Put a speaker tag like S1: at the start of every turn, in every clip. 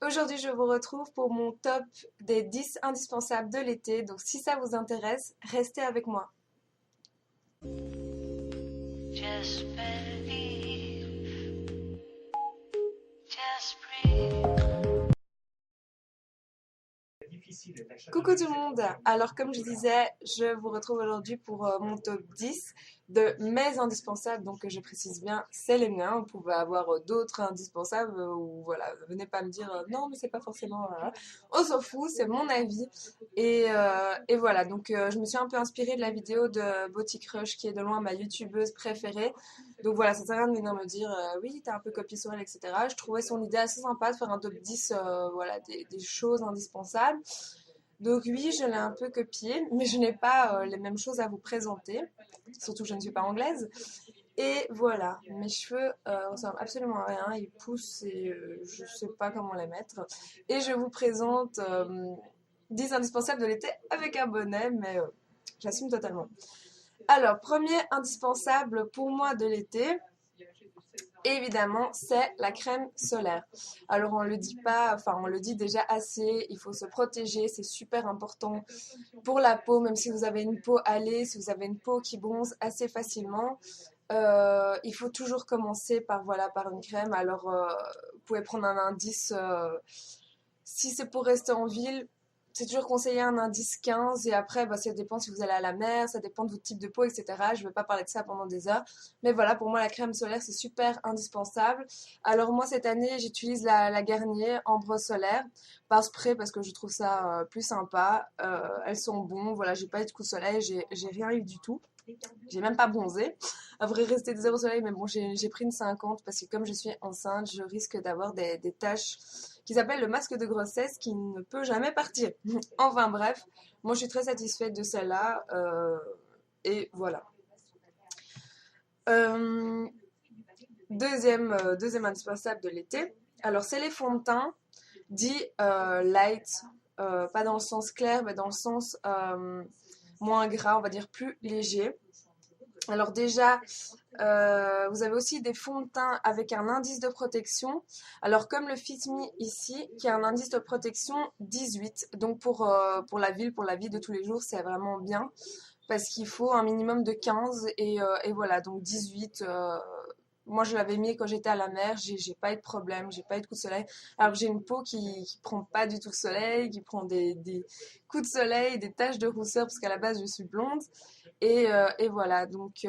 S1: Aujourd'hui, je vous retrouve pour mon top des 10 indispensables de l'été. Donc, si ça vous intéresse, restez avec moi.
S2: Just believe, just breathe.
S1: Coucou tout le monde! Alors comme je disais, je vous retrouve aujourd'hui pour mon top 10 de mes indispensables. Donc je précise bien, c'est les miens. Vous pouvez avoir d'autres indispensables ou voilà, venez pas me dire non mais c'est pas forcément... On s'en fout, c'est mon avis. Et voilà, donc je me suis un peu inspirée de la vidéo de Boti Crush qui est de loin ma youtubeuse préférée. Donc voilà, ça sert à rien de venir me dire oui, t'as un peu copié sur elle, etc. Je trouvais son idée assez sympa de faire un top 10 voilà, des choses indispensables. Donc oui, je l'ai un peu copié, mais je n'ai pas les mêmes choses à vous présenter. Surtout que je ne suis pas anglaise. Et voilà, mes cheveux ressemblent absolument à rien, ils poussent et je ne sais pas comment les mettre. Et je vous présente 10 indispensables de l'été avec un bonnet, mais j'assume totalement. Alors, premier indispensable pour moi de l'été, évidemment, c'est la crème solaire. Alors on le dit pas, enfin on le dit déjà assez, il faut se protéger, c'est super important pour la peau, même si vous avez une peau hâlée, si vous avez une peau qui bronze assez facilement. Il faut toujours commencer par, voilà, par une crème. Alors vous pouvez prendre un indice, si c'est pour rester en ville, c'est toujours conseillé un indice 15 et après, bah, ça dépend si vous allez à la mer, ça dépend de votre type de peau, etc. Je ne vais pas parler de ça pendant des heures. Mais voilà, pour moi, la crème solaire, c'est super indispensable. Alors moi, cette année, j'utilise la Garnier Ambre Solaire par spray parce que je trouve ça plus sympa. Elles sont bonnes, voilà, j'ai pas eu de coup de soleil, j'ai rien eu du tout. J'ai même pas bronzé. Après, rester des heures au soleil, mais bon, j'ai pris une 50 parce que comme je suis enceinte, je risque d'avoir des taches qui s'appellent le masque de grossesse qui ne peut jamais partir. Enfin bref, moi je suis très satisfaite de celle-là. Et voilà. Euh, deuxième indispensable de l'été. Alors, c'est les fonds de teint dits light. Pas dans le sens clair, mais dans le sens moins gras, on va dire plus léger. Alors déjà, vous avez aussi des fonds de teint avec un indice de protection. Alors comme le Fit Me ici, qui a un indice de protection 18. Donc pour la ville, pour la vie de tous les jours, c'est vraiment bien. Parce qu'il faut un minimum de 15 et voilà, donc 18. Moi je l'avais mis quand j'étais à la mer, j'ai pas eu de problème, j'ai pas eu de coup de soleil. Alors que j'ai une peau qui prend pas du tout le soleil, qui prend des coups de soleil, des taches de rousseur, parce qu'à la base je suis blonde. Et voilà, donc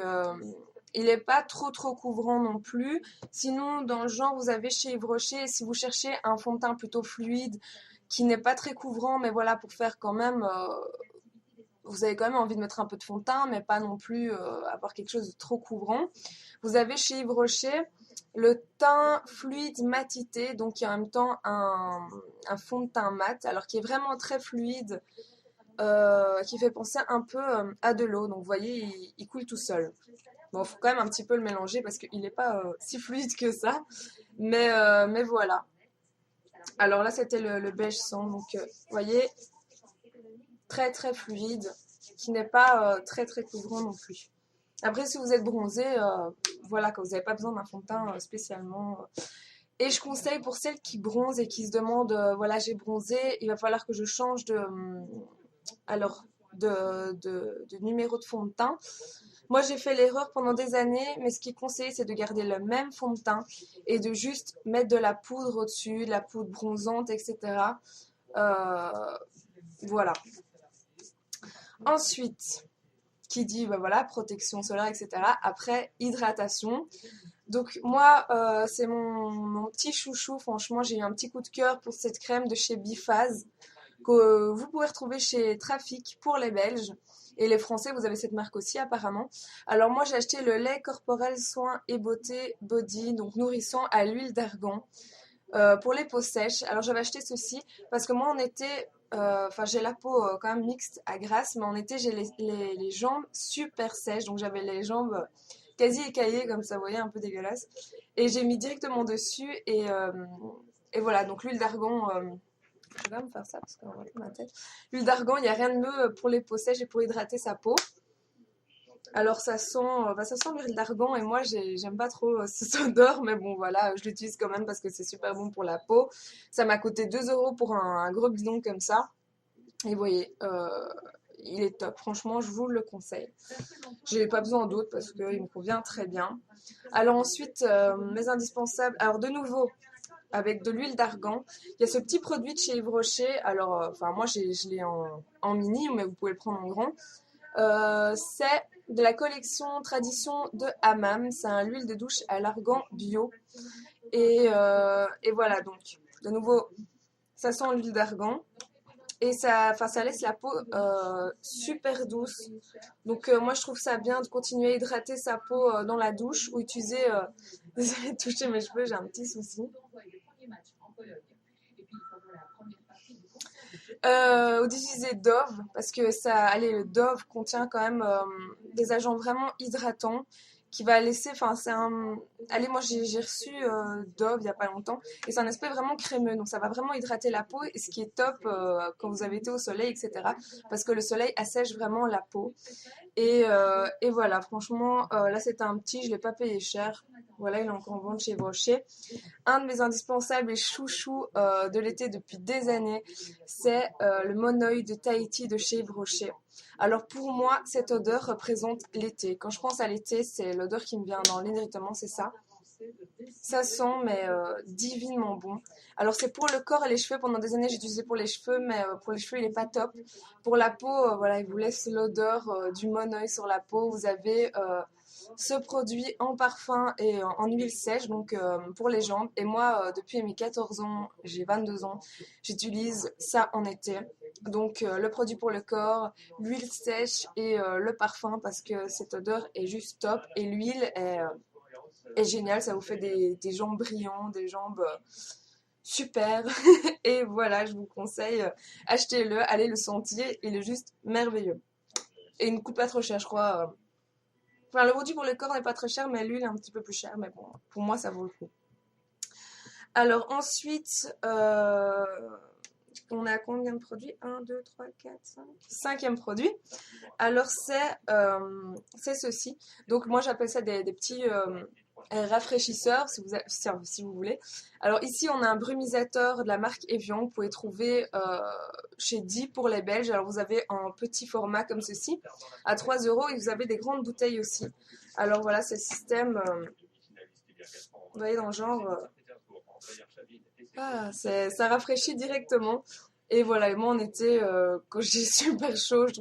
S1: il n'est pas trop couvrant non plus. Sinon, dans le genre, vous avez chez Yves Rocher, si vous cherchez un fond de teint plutôt fluide, qui n'est pas très couvrant, mais voilà, pour faire quand même, vous avez quand même envie de mettre un peu de fond de teint, mais pas non plus avoir quelque chose de trop couvrant. Vous avez chez Yves Rocher le teint fluide matité, donc qui est en même temps un fond de teint mat, alors qui est vraiment très fluide, qui fait penser un peu à de l'eau. Donc vous voyez, il coule tout seul. Bon, il faut quand même un petit peu le mélanger parce qu'il n'est pas si fluide que ça. Mais voilà. Alors là, c'était le beige sang. Donc vous voyez, très fluide, qui n'est pas très couvrant non plus. Après, si vous êtes bronzé, voilà, que vous n'avez pas besoin d'un fond de teint spécialement. Et je conseille pour celles qui bronzent et qui se demandent, voilà, j'ai bronzé, il va falloir que je change alors, de numéro de fond de teint. Moi, j'ai fait l'erreur pendant des années, mais ce qui est conseillé, c'est de garder le même fond de teint et de juste mettre de la poudre au-dessus, de la poudre bronzante, etc. Euh, voilà. Ensuite, qui dit, bah voilà, protection solaire, etc. Après, hydratation. Donc moi, c'est mon petit chouchou. Franchement, j'ai eu un petit coup de cœur pour cette crème de chez Biphase que vous pouvez retrouver chez Trafic pour les Belges. Et les Français, vous avez cette marque aussi apparemment. Alors moi, j'ai acheté le lait corporel soin et beauté body, donc nourrissant à l'huile d'argan pour les peaux sèches. Alors j'avais acheté ceci parce que moi en été, enfin j'ai la peau quand même mixte à grasse, mais en été j'ai les jambes super sèches, donc j'avais les jambes quasi écaillées comme ça, vous voyez, un peu dégueulasse. Et j'ai mis directement dessus et voilà, donc l'huile d'argan, je vais quand même faire ça parce qu'on voit ma tête. L'huile d'argan, il n'y a rien de mieux pour les peaux sèches et pour hydrater sa peau. Alors ça sent l'huile d'argan et moi j'aime pas trop cette odeur, mais bon voilà, je l'utilise quand même parce que c'est super bon pour la peau. Ça m'a coûté 2 euros pour un gros bidon comme ça. Et vous voyez, il est top, franchement je vous le conseille. J'ai pas besoin d'autres parce qu'il me convient très bien. Alors ensuite, mes indispensables, alors de nouveau, avec de l'huile d'argan. Il y a ce petit produit de chez Yves Rocher. Alors, enfin, moi, je l'ai en mini, mais vous pouvez le prendre en grand. C'est de la collection Tradition de Hammam. C'est un huile de douche à l'argan bio. Et voilà, donc, de nouveau, ça sent l'huile d'argan. Et ça, enfin, ça laisse la peau super douce. Donc, moi, je trouve ça bien de continuer à hydrater sa peau dans la douche ou utiliser. Désolée de toucher mes cheveux, j'ai un petit souci. Ou d'utiliser Dove parce que ça, allez, le Dove contient quand même des agents vraiment hydratants qui va laisser, enfin c'est un, allez moi j'ai reçu Dove il y a pas longtemps et c'est un aspect vraiment crémeux donc ça va vraiment hydrater la peau et ce qui est top quand vous avez été au soleil etc parce que le soleil assèche vraiment la peau et voilà franchement là c'était un petit, je l'ai pas payé cher, voilà il est encore en vente chez Brochet. Un de mes indispensables et chouchous de l'été depuis des années, c'est le monoeil de Tahiti de chez Yves Rocher. Alors pour moi, cette odeur représente l'été. Quand je pense à l'été, c'est l'odeur qui me vient dans le nez directement, c'est ça. Ça sent, mais divinement bon. Alors c'est pour le corps et les cheveux. Pendant des années, j'ai utilisé pour les cheveux, mais pour les cheveux, il n'est pas top. Pour la peau, voilà, il vous laisse l'odeur du monoeil sur la peau. Vous avez ce produit en parfum et en huile sèche, donc pour les jambes. Et moi, depuis mes 14 ans, j'ai 22 ans, j'utilise ça en été. Donc le produit pour le corps, l'huile sèche et le parfum parce que cette odeur est juste top. Et l'huile est géniale, ça vous fait des jambes brillantes, des jambes super. Et voilà, je vous conseille, achetez-le, allez le sentir, il est juste merveilleux. Et il ne coûte pas trop cher, je crois. Enfin, le produit pour le corps n'est pas très cher, mais l'huile est un petit peu plus chère. Mais bon, pour moi, ça vaut le coup. Alors ensuite, on a combien de produits? 1, 2, 3, 4, 5. Cinquième produit. Alors c'est ceci. Donc moi j'appelle ça des petits rafraîchisseurs si vous voulez. Alors ici on a un brumisateur de la marque Evian. Vous pouvez trouver chez Di pour les Belges. Alors vous avez en petit format comme ceci à 3 euros et vous avez des grandes bouteilles aussi. Alors voilà c'est le système. Vous voyez dans le genre. Ça rafraîchit directement. Et voilà, et moi en été, quand j'ai super chaud, je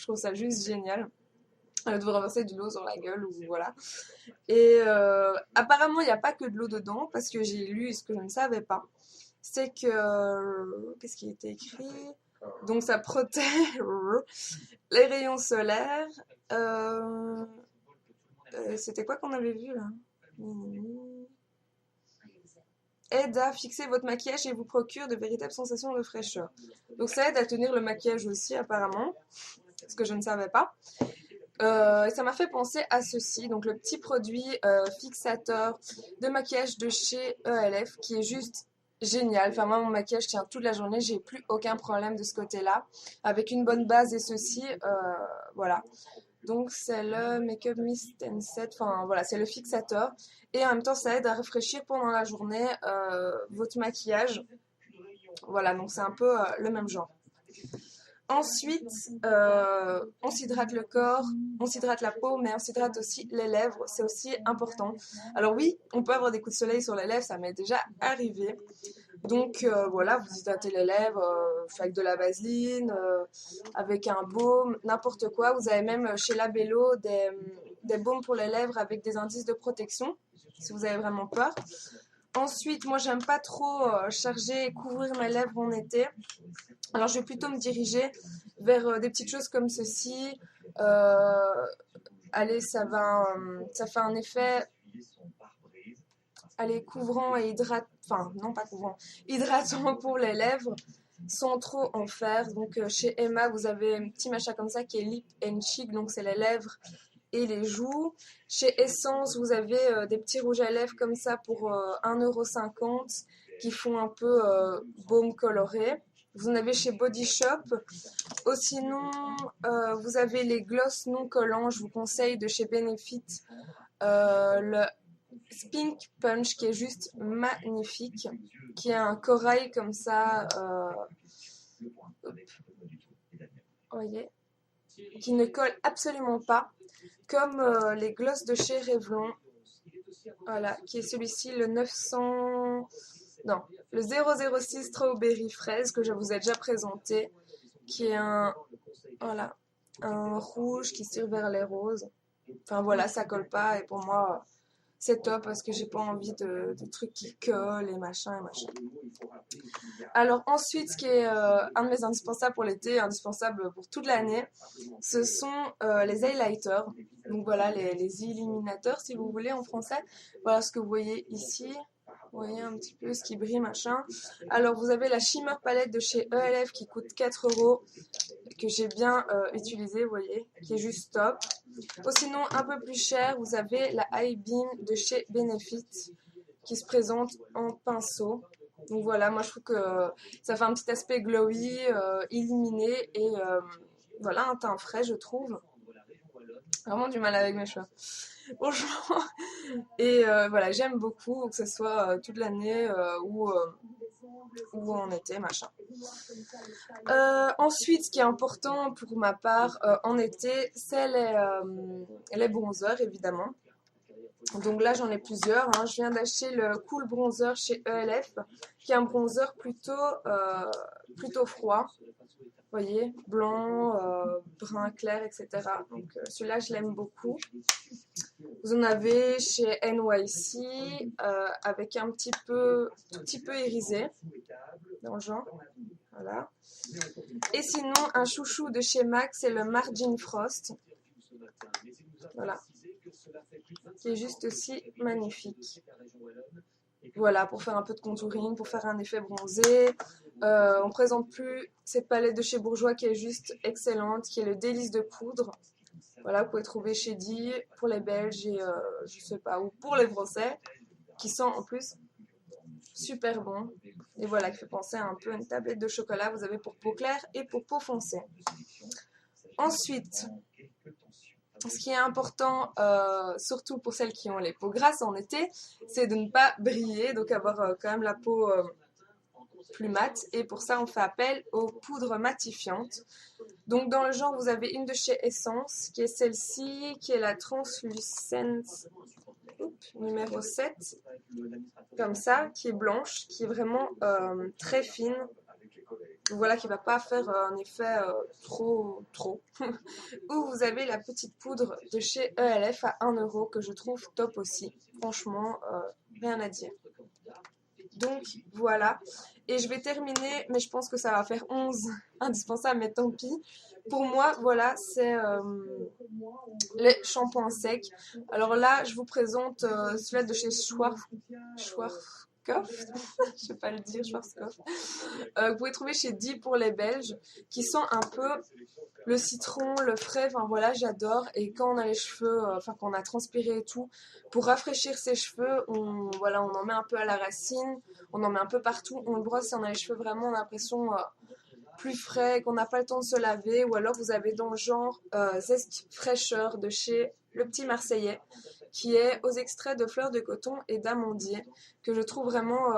S1: trouve ça juste génial. De vous renverser de l'eau sur la gueule ou voilà. Et apparemment, il n'y a pas que de l'eau dedans parce que j'ai lu ce que je ne savais pas. C'est que qu'est-ce qui était écrit? Donc ça protège les rayons solaires. C'était quoi qu'on avait vu là? Aide à fixer votre maquillage et vous procure de véritables sensations de fraîcheur. Donc ça aide à tenir le maquillage aussi apparemment, ce que je ne savais pas. Ça m'a fait penser à ceci, donc le petit produit fixateur de maquillage de chez ELF qui est juste génial. Enfin moi mon maquillage tient toute la journée, j'ai plus aucun problème de ce côté-là. Avec une bonne base et ceci, voilà. Donc c'est le Make-up Mist and Set, enfin voilà, c'est le fixateur. Et en même temps ça aide à rafraîchir pendant la journée votre maquillage. Voilà, donc c'est un peu le même genre. Ensuite, on s'hydrate le corps, on s'hydrate la peau, mais on s'hydrate aussi les lèvres, c'est aussi important. Alors oui, on peut avoir des coups de soleil sur les lèvres, ça m'est déjà arrivé. Donc voilà, vous hydratez les lèvres avec de la vaseline, avec un baume, n'importe quoi. Vous avez même chez Labello des baumes pour les lèvres avec des indices de protection, si vous avez vraiment peur. Ensuite, moi, j'aime pas trop charger et couvrir mes lèvres en été. Alors, je vais plutôt me diriger vers des petites choses comme ceci. Allez, ça fait un effet, allez, couvrant et hydratant. Enfin, non, pas couvrant. Hydratant pour les lèvres sans trop en faire. Donc, chez Emma, vous avez un petit machin comme ça qui est Lip and Cheek. Donc, c'est les lèvres et les joues. Chez Essence, vous avez des petits rouges à lèvres comme ça pour 1,50 € qui font un peu baume coloré. Vous en avez chez Body Shop. Ou sinon, vous avez les gloss non collants. Je vous conseille de chez Benefit le Pink Punch qui est juste magnifique. Qui a un corail comme ça. Voyez, qui ne colle absolument pas. Comme les gloss de chez Revlon. Voilà, qui est celui-ci, le 900... Non, le 006 Strawberry Fraise que je vous ai déjà présenté, qui est voilà, un rouge qui tire vers les roses. Enfin voilà, ça colle pas et pour moi c'est top parce que j'ai pas envie de trucs qui collent et machin et machin. Alors ensuite, ce qui est un de mes indispensables pour l'été, indispensable pour toute l'année, ce sont les highlighters. Donc voilà, les illuminateurs si vous voulez en français. Voilà ce que vous voyez ici. Vous voyez un petit peu ce qui brille, machin. Alors, vous avez la Shimmer Palette de chez ELF qui coûte 4 €, que j'ai bien utilisé, vous voyez, qui est juste top. Ou sinon, un peu plus cher, vous avez la High Beam de chez Benefit qui se présente en pinceau. Donc voilà, moi je trouve que ça fait un petit aspect glowy, illuminé et voilà, un teint frais, je trouve. Vraiment du mal avec mes cheveux. Bonjour. Et voilà, j'aime beaucoup, que ce soit toute l'année ou en été, machin. Ensuite, ce qui est important pour ma part en été, c'est les bronzers, évidemment. Donc là, j'en ai plusieurs. Hein. Je viens d'acheter le Cool Bronzer chez ELF, qui est un bronzer plutôt froid. Vous voyez, blanc, brun clair, etc. Donc celui-là, je l'aime beaucoup. Vous en avez chez NYC avec un tout petit peu irisé dans le genre. Voilà. Et sinon, un chouchou de chez MAC, c'est le Margin Frost. Voilà. Qui est juste aussi magnifique. Voilà, pour faire un peu de contouring, pour faire un effet bronzé. On ne présente plus cette palette de chez Bourjois qui est juste excellente, qui est le Délice de poudre. Voilà, vous pouvez trouver chez Di pour les Belges et je sais pas où pour les Français, qui sent en plus super bon. Et voilà, qui fait penser un peu à une tablette de chocolat. Vous avez pour peau claire et pour peau foncée. Ensuite, ce qui est important, surtout pour celles qui ont les peaux grasses en été, c'est de ne pas briller, donc avoir quand même la peau plus mate. Et pour ça, on fait appel aux poudres matifiantes. Donc dans le genre, vous avez une de chez Essence, qui est celle-ci, qui est la Translucence numéro 7, comme ça, qui est blanche, qui est vraiment très fine. Donc voilà, qui ne va pas faire un effet trop. Ou vous avez la petite poudre de chez ELF à 1 € que je trouve top aussi. Franchement, rien à dire. Donc voilà. Et je vais terminer, mais je pense que ça va faire 11 indispensables, mais tant pis. Pour moi, voilà, c'est les shampoings secs. Alors là, je vous présente celui-là de chez Schwarzkopf. Je sais pas le dire, Schwarzkopf. Vous pouvez trouver chez Di pour les Belges, qui sent un peu le citron, le frais, enfin voilà, j'adore. Et quand on a les cheveux, quand on a transpiré et tout, pour rafraîchir ses cheveux, on en met un peu à la racine, on en met un peu partout, on le brosse et on a les cheveux vraiment, on a l'impression plus frais, qu'on n'a pas le temps de se laver. Ou alors vous avez dans le genre Zest Fraîcheur de chez Le Petit Marseillais, qui est aux extraits de fleurs de coton et d'amandier, que je trouve vraiment...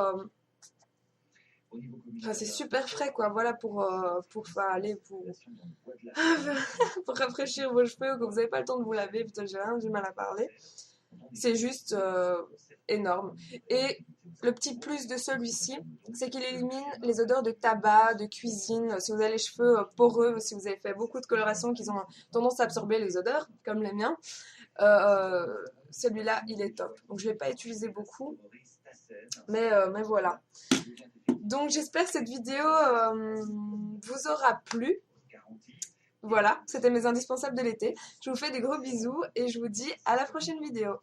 S1: c'est super frais, quoi. Voilà, pour rafraîchir vos cheveux, quand vous n'avez pas le temps de vous laver. Putain, j'ai vraiment du mal à parler. C'est juste énorme. Et le petit plus de celui-ci, c'est qu'il élimine les odeurs de tabac, de cuisine. Si vous avez les cheveux poreux, si vous avez fait beaucoup de coloration qui ont tendance à absorber les odeurs, comme les miens, celui-là, il est top. Donc, je ne l'ai pas utilisé beaucoup, mais voilà. Donc, j'espère que cette vidéo vous aura plu. Voilà, c'était mes indispensables de l'été. Je vous fais des gros bisous et je vous dis à la prochaine vidéo.